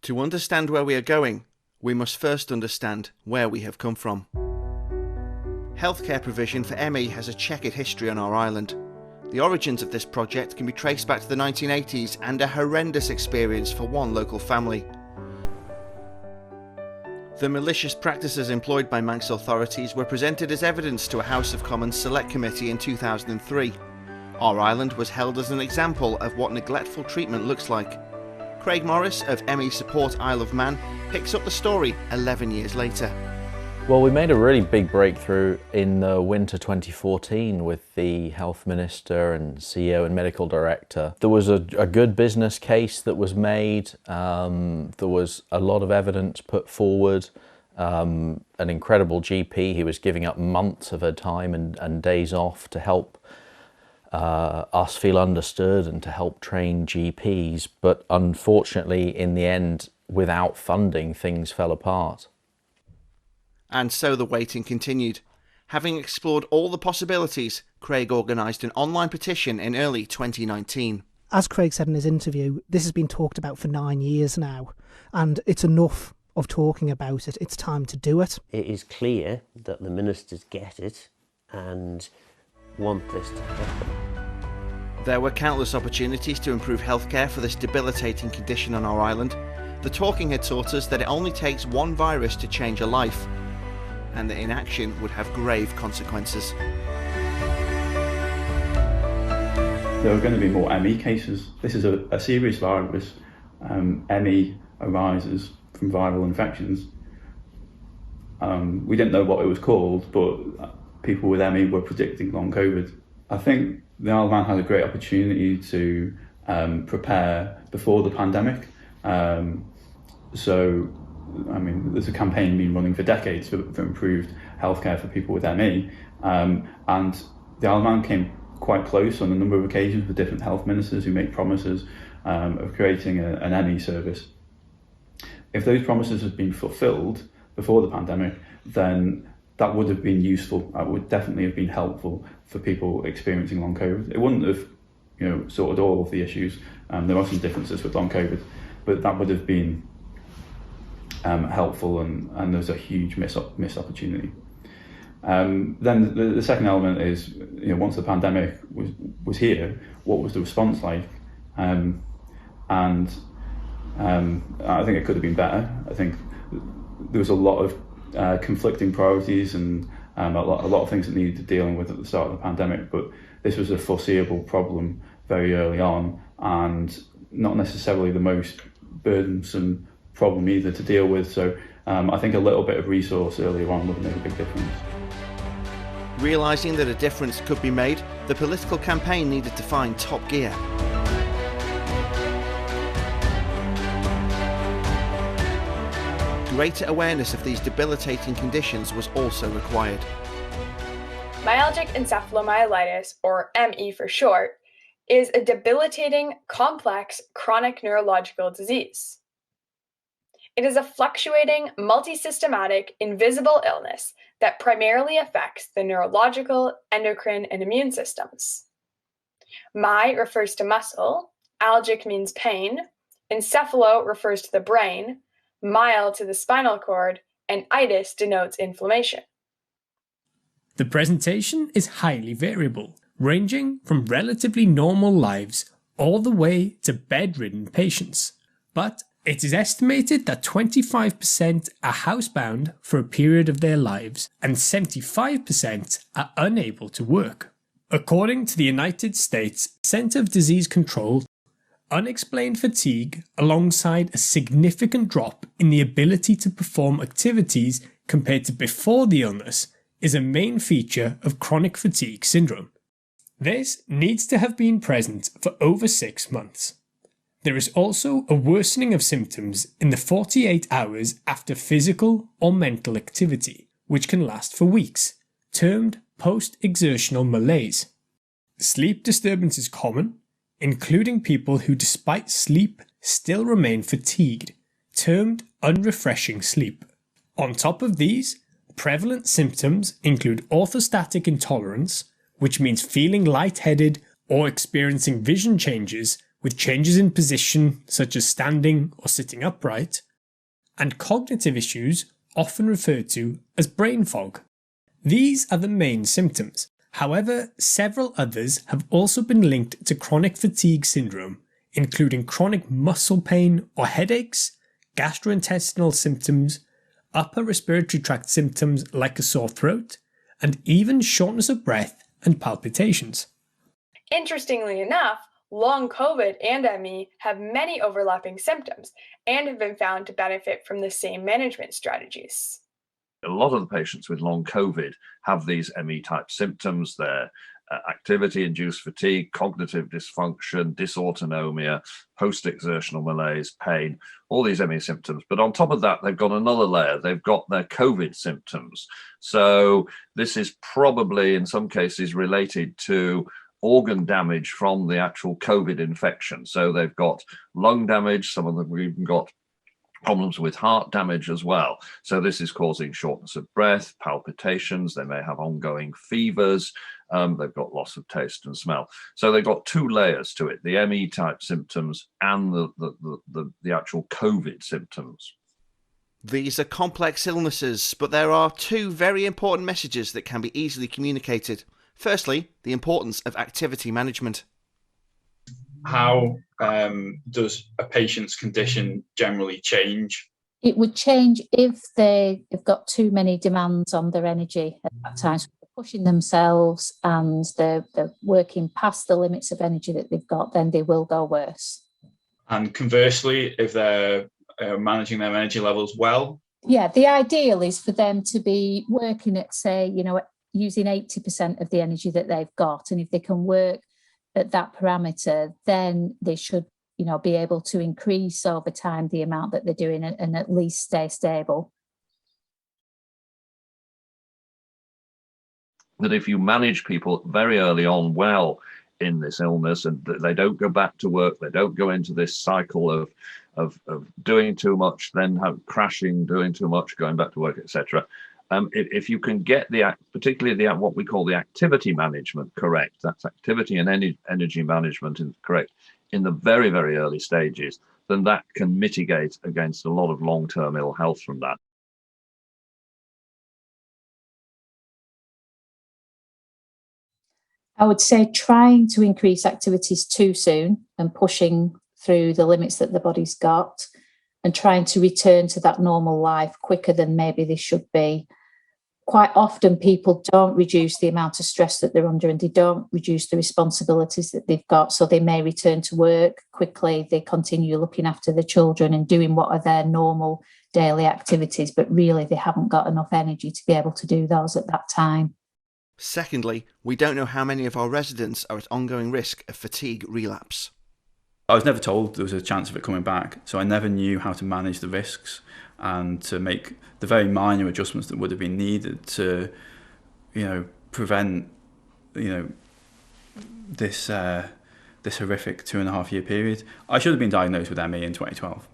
To understand where we are going, we must first understand where we have come from. Healthcare provision for ME has a checkered history on our island. The origins of this project can be traced back to the 1980s and a horrendous experience for one local family. The malicious practices employed by Manx authorities were presented as evidence to a House of Commons Select Committee in 2003. Our island was held as an example of what neglectful treatment looks like. Craig Morris of ME Support Isle of Man picks up the story 11 years later. Well, we made a really big breakthrough in the winter 2014 with the Health Minister and CEO and Medical Director. There was a good business case that was made, there was a lot of evidence put forward, an incredible GP who was giving up months of her time and days off to help us feel understood and to help train GPs, but unfortunately in the end, without funding, things fell apart. And so the waiting continued. Having explored all the possibilities, Craig organised an online petition in early 2019. As Craig said in his interview, this has been talked about for 9 years now, and it's enough of talking about it. It's time to do it. It is clear that the ministers get it and want this to happen. There were countless opportunities to improve healthcare for this debilitating condition on our island. The talking had taught us that it only takes one virus to change a life, and that inaction would have grave consequences. There are going to be more ME cases. This is a serious virus. ME arises from viral infections. We didn't know what it was called, but people with ME were predicting long COVID. I think the Isle of Man had a great opportunity to prepare before the pandemic. There's a campaign been running for decades for improved healthcare for people with ME, and the Isle of Man came quite close on a number of occasions with different health ministers who make promises of creating an ME service. If those promises had been fulfilled before the pandemic, then that would have been useful. That would definitely have been helpful for people experiencing long COVID. It wouldn't have, sorted all of the issues. There are some differences with long COVID, but that would have been helpful, and there's a huge missed opportunity. Then the second element is, once the pandemic was here, what was the response like? And I think it could have been better. I think there was a lot of conflicting priorities and a lot of things that needed dealing with at the start of the pandemic, but this was a foreseeable problem very early on, and not necessarily the most burdensome problem either to deal with. So I think a little bit of resource earlier on would have made a big difference. Realising that a difference could be made, the political campaign needed to find top gear. Greater awareness of these debilitating conditions was also required. Myalgic encephalomyelitis, or ME for short, is a debilitating, complex, chronic neurological disease. It is a fluctuating, multisystematic, invisible illness that primarily affects the neurological, endocrine, and immune systems. My refers to muscle, algic means pain, encephalo refers to the brain, myel to the spinal cord, and itis denotes inflammation. The presentation is highly variable, ranging from relatively normal lives all the way to bedridden patients. But it is estimated that 25% are housebound for a period of their lives and 75% are unable to work. According to the United States Center of Disease Control, unexplained fatigue alongside a significant drop in the ability to perform activities compared to before the illness is a main feature of chronic fatigue syndrome. This needs to have been present for over 6 months. There is also a worsening of symptoms in the 48 hours after physical or mental activity, which can last for weeks, termed post-exertional malaise. Sleep disturbance is common, including people who despite sleep still remain fatigued, termed unrefreshing sleep. On top of these, prevalent symptoms include orthostatic intolerance, which means feeling lightheaded or experiencing vision changes with changes in position such as standing or sitting upright, and cognitive issues often referred to as brain fog. These are the main symptoms. However, several others have also been linked to chronic fatigue syndrome, including chronic muscle pain or headaches, gastrointestinal symptoms, upper respiratory tract symptoms like a sore throat, and even shortness of breath and palpitations. Interestingly enough, long COVID and ME have many overlapping symptoms and have been found to benefit from the same management strategies. A lot of the patients with long COVID have these ME-type symptoms. They're activity-induced fatigue, cognitive dysfunction, dysautonomia, post-exertional malaise, pain, all these ME symptoms. But on top of that, they've got another layer. They've got their COVID symptoms. So this is probably, in some cases, related to organ damage from the actual COVID infection. So they've got lung damage. Some of them have even got problems with heart damage as well. So this is causing shortness of breath, palpitations. They may have ongoing fevers. They've got loss of taste and smell. So they've got two layers to it, the ME type symptoms and the actual COVID symptoms. These are complex illnesses, but there are two very important messages that can be easily communicated. Firstly, the importance of activity management. How does a patient's condition generally change? It would change if they've got too many demands on their energy at that time. So they're pushing themselves and they're working past the limits of energy that they've got, then they will go worse. And conversely, if they're managing their energy levels well? Yeah, the ideal is for them to be working at, say, using 80% of the energy that they've got. And if they can work at that parameter, then they should, be able to increase over time the amount that they're doing and at least stay stable. That if you manage people very early on well in this illness and they don't go back to work, they don't go into this cycle of doing too much, then crashing, doing too much, going back to work, etc. If you can get particularly what we call the activity management correct, that's activity and energy management correct in the very, very early stages, then that can mitigate against a lot of long-term ill health from that. I would say trying to increase activities too soon and pushing through the limits that the body's got and trying to return to that normal life quicker than maybe they should be. Quite often people don't reduce the amount of stress that they're under and they don't reduce the responsibilities that they've got. So they may return to work quickly. They continue looking after the children and doing what are their normal daily activities, but really they haven't got enough energy to be able to do those at that time. Secondly, we don't know how many of our residents are at ongoing risk of fatigue relapse. I was never told there was a chance of it coming back, so I never knew how to manage the risks and to make the very minor adjustments that would have been needed to, prevent, this horrific 2.5-year period. I should have been diagnosed with ME in 2012.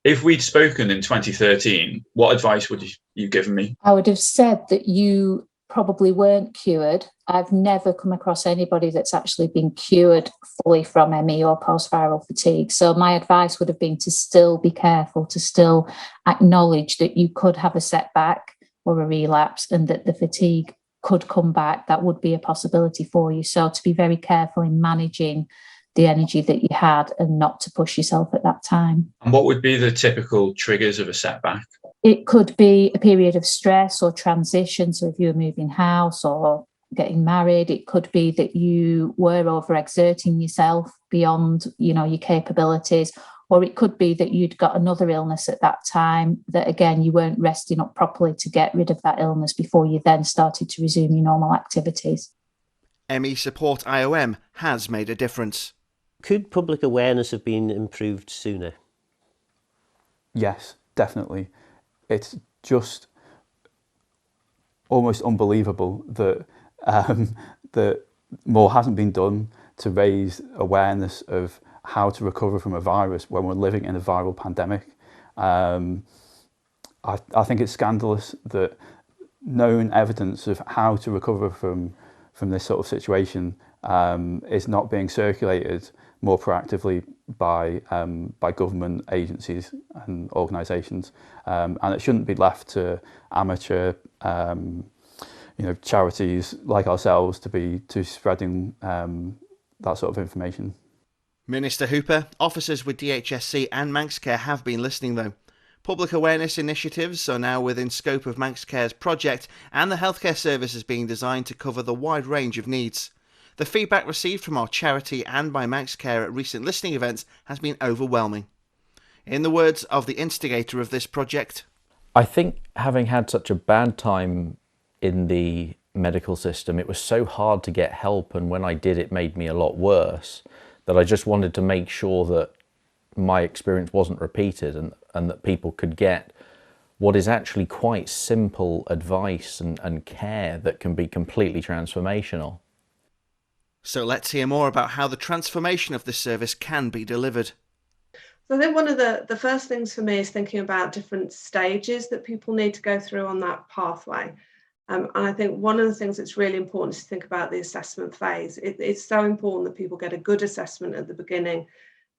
If we'd spoken in 2013, what advice would you given me? I would have said that you probably weren't cured. I've never come across anybody that's actually been cured fully from ME or post-viral fatigue. So my advice would have been to still be careful, to still acknowledge that you could have a setback or a relapse and that the fatigue could come back. That would be a possibility for you. So to be very careful in managing the energy that you had and not to push yourself at that time. And what would be the typical triggers of a setback? It could be a period of stress or transition. So if you were moving house or getting married, it could be that you were overexerting yourself beyond, your capabilities, or it could be that you'd got another illness at that time that, again, you weren't resting up properly to get rid of that illness before you then started to resume your normal activities. ME Support IOM has made a difference. Could public awareness have been improved sooner? Yes, definitely. It's just almost unbelievable that that more hasn't been done to raise awareness of how to recover from a virus when we're living in a viral pandemic. I think it's scandalous that known evidence of how to recover from this sort of situation is not being circulated more proactively by government agencies and organisations, and it shouldn't be left to amateur charities like ourselves to be spreading that sort of information. Minister Hooper, officers with DHSC and Manx Care have been listening though. Public awareness initiatives are now within scope of Manx Care's project, and the healthcare service is being designed to cover the wide range of needs. The feedback received from our charity and by Manx Care at recent listening events has been overwhelming. In the words of the instigator of this project, I think having had such a bad time in the medical system, it was so hard to get help, and when I did, it made me a lot worse, that I just wanted to make sure that my experience wasn't repeated, and that people could get what is actually quite simple advice and care that can be completely transformational. So let's hear more about how the transformation of this service can be delivered. So I think one of the first things for me is thinking about different stages that people need to go through on that pathway. And I think one of the things that's really important is to think about the assessment phase. It's so important that people get a good assessment at the beginning,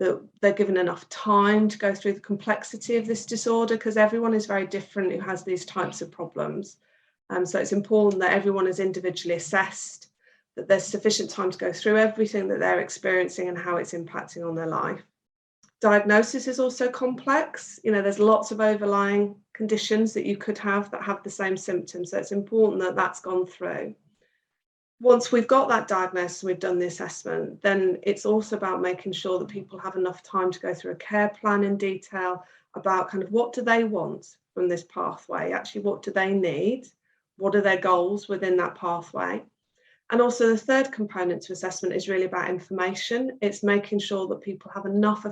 that they're given enough time to go through the complexity of this disorder, because everyone is very different who has these types of problems. So it's important that everyone is individually assessed, that there's sufficient time to go through everything that they're experiencing and how it's impacting on their life. Diagnosis is also complex. There's lots of overlying conditions that you could have that have the same symptoms. So it's important that that's gone through. Once we've got that diagnosis and we've done the assessment, then it's also about making sure that people have enough time to go through a care plan in detail about kind of what do they want from this pathway, actually what do they need, what are their goals within that pathway. And also the third component to assessment is really about information. It's making sure that people have enough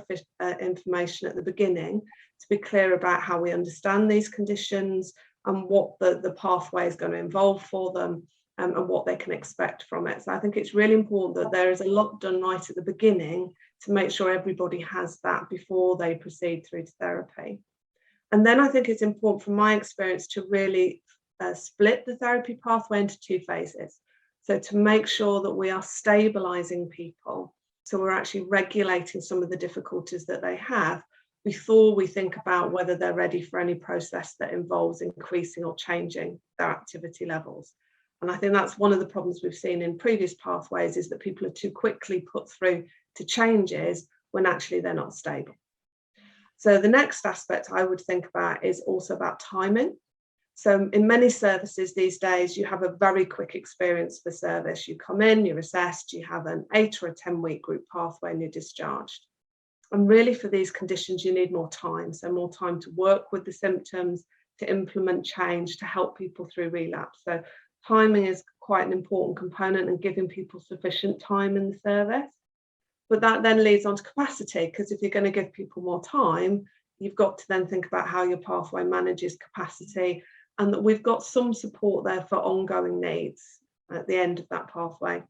information at the beginning to be clear about how we understand these conditions and what the pathway is going to involve for them, and what they can expect from it. So I think it's really important that there is a lot done right at the beginning to make sure everybody has that before they proceed through to therapy. And then I think it's important from my experience to really split the therapy pathway into two phases. So to make sure that we are stabilising people, so we're actually regulating some of the difficulties that they have before we think about whether they're ready for any process that involves increasing or changing their activity levels. And I think that's one of the problems we've seen in previous pathways, is that people are too quickly put through to changes when actually they're not stable. So the next aspect I would think about is also about timing. So in many services these days, you have a very quick experience for service. You come in, you're assessed, you have an 8 or a 10-week group pathway and you're discharged. And really for these conditions, you need more time. So more time to work with the symptoms, to implement change, to help people through relapse. So timing is quite an important component, and giving people sufficient time in the service. But that then leads on to capacity, because if you're going to give people more time, you've got to then think about how your pathway manages capacity, and that we've got some support there for ongoing needs at the end of that pathway.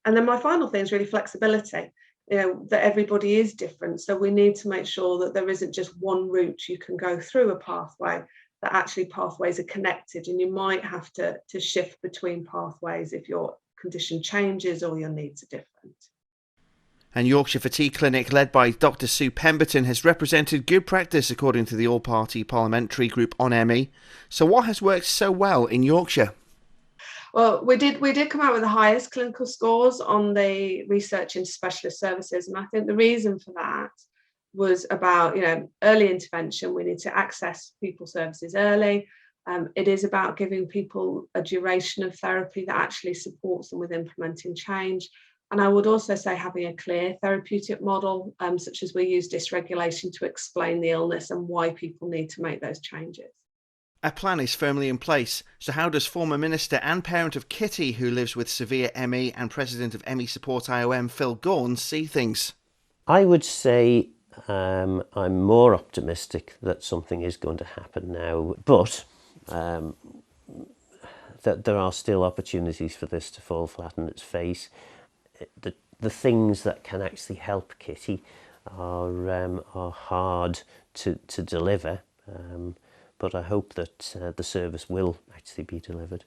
And then my final thing is really flexibility, that everybody is different. So we need to make sure that there isn't just one route you can go through a pathway, that actually pathways are connected, and you might have to shift between pathways if your condition changes or your needs are different. And Yorkshire Fatigue Clinic, led by Dr Sue Pemberton, has represented good practice according to the all-party parliamentary group on ME. So what has worked so well in Yorkshire? Well, we did come out with the highest clinical scores on the research into specialist services, and I think the reason for that was about early intervention. We need to access people's services early. It is about giving people a duration of therapy that actually supports them with implementing change. And I would also say having a clear therapeutic model, such as we use dysregulation to explain the illness and why people need to make those changes. A plan is firmly in place. So how does former minister and parent of Kitty, who lives with severe ME, and president of ME Support IOM, Phil Gaughan, see things? I would say I'm more optimistic that something is going to happen now, but that there are still opportunities for this to fall flat on its face. The things that can actually help Kitty are hard to deliver, but I hope that the service will actually be delivered.